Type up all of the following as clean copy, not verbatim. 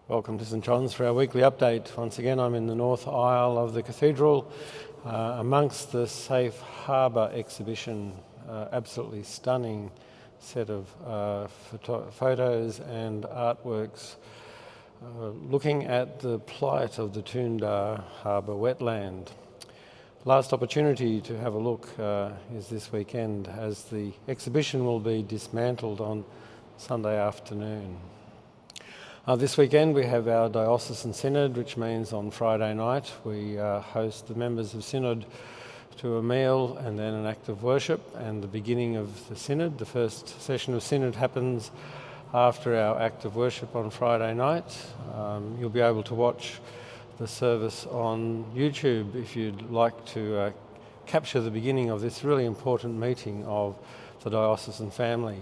Welcome to St John's for our weekly update. Once again, I'm in the north aisle of the cathedral amongst the Safe Harbour exhibition. Absolutely stunning set of photos and artworks looking at the plight of the Toondah Harbour wetland. Last opportunity to have a look is this weekend, as the exhibition will be dismantled on Sunday afternoon. This weekend we have our Diocesan Synod, which means on Friday night we host the members of Synod to a meal and then an act of worship and the beginning of the Synod. The first session of Synod happens after our act of worship on Friday night. You'll be able to watch the service on YouTube if you'd like to capture the beginning of this really important meeting of the diocesan family.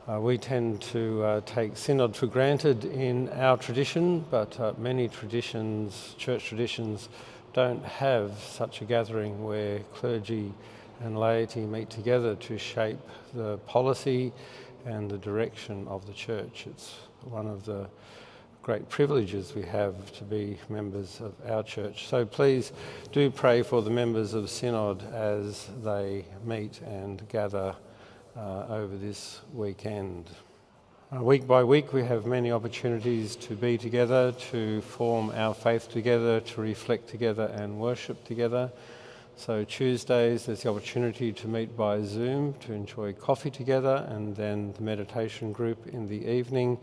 We tend to take Synod for granted in our tradition, but many traditions, church traditions, don't have such a gathering where clergy and laity meet together to shape the policy and the direction of the church. It's one of the great privileges we have to be members of our church. So please do pray for the members of Synod as they meet and gather over this weekend. Week by week we have many opportunities to be together, to form our faith together, to reflect together and worship together. So Tuesdays there's the opportunity to meet by Zoom to enjoy coffee together, and then the meditation group in the evening.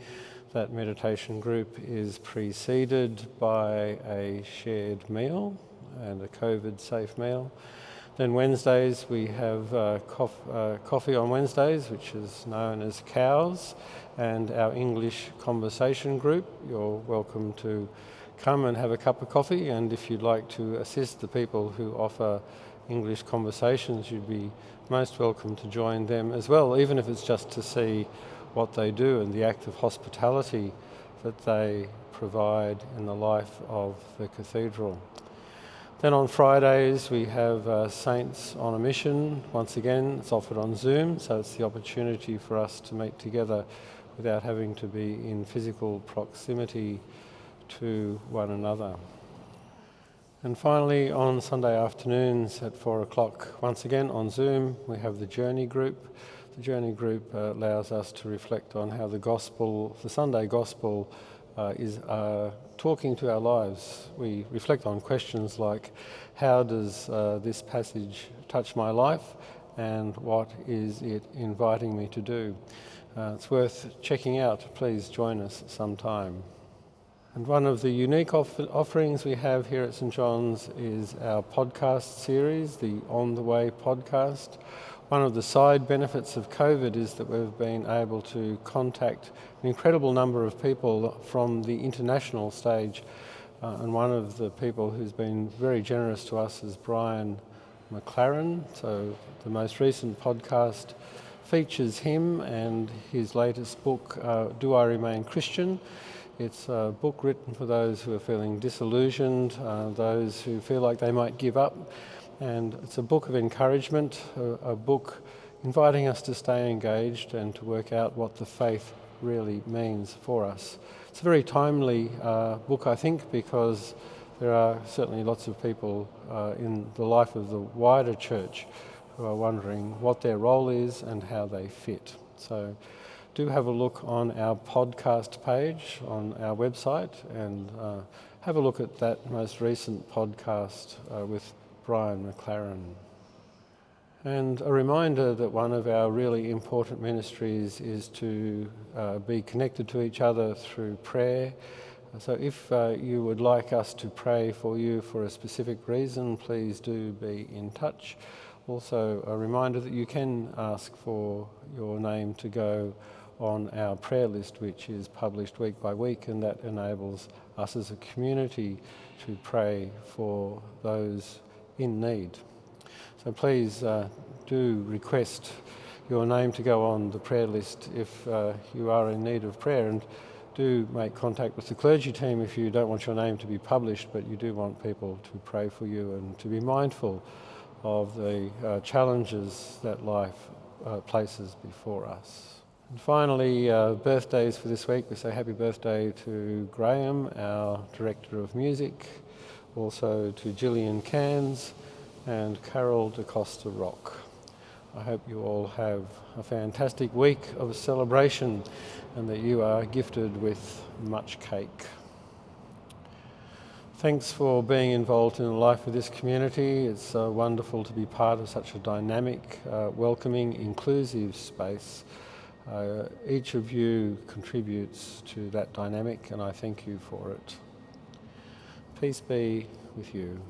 That meditation group is preceded by a shared meal and a COVID-safe meal. Then Wednesdays we have coffee on Wednesdays, which is known as Cows, and our English conversation group. You're welcome to come and have a cup of coffee, and if you'd like to assist the people who offer English conversations, you'd be most welcome to join them as well, even if it's just to see what they do and the act of hospitality that they provide in the life of the cathedral. Then on Fridays we have Saints on a Mission. Once again, it's offered on Zoom, so it's the opportunity for us to meet together without having to be in physical proximity to one another. And finally, on Sunday afternoons at 4 o'clock, once again on Zoom, we have the Journey Group. The Journey Group allows us to reflect on how the Gospel, the Sunday Gospel, is talking to our lives. We reflect on questions like, how does this passage touch my life, and what is it inviting me to do? It's worth checking out. Please join us sometime. And one of the unique offerings we have here at St John's is our podcast series, the On the Way podcast. One of the side benefits of COVID is that we've been able to contact an incredible number of people from the international stage, and one of the people who's been very generous to us is Brian McLaren. So the most recent podcast features him and his latest book, Do I Remain Christian? It's a book written for those who are feeling disillusioned, those who feel like they might give up. And it's a book of encouragement, a book inviting us to stay engaged and to work out what the faith really means for us. It's a very timely book, I think, because there are certainly lots of people in the life of the wider church who are wondering what their role is and how they fit. So do have a look on our podcast page on our website and have a look at that most recent podcast with Brian McLaren. And a reminder that one of our really important ministries is to be connected to each other through prayer. So if you would like us to pray for you for a specific reason, please do be in touch. Also a reminder that you can ask for your name to go on our prayer list, which is published week by week, and that enables us as a community to pray for those in need. So please do request your name to go on the prayer list if you are in need of prayer, and do make contact with the clergy team if you don't want your name to be published, but you do want people to pray for you and to be mindful of the challenges that life places before us. And finally, birthdays for this week. We say happy birthday to Graham, our Director of Music, also to Gillian Cairns and Carol DaCosta Rock. I hope you all have a fantastic week of celebration and that you are gifted with much cake. Thanks for being involved in the life of this community. It's wonderful to be part of such a dynamic, welcoming, inclusive space. Each of you contributes to that dynamic and I thank you for it. Peace be with you.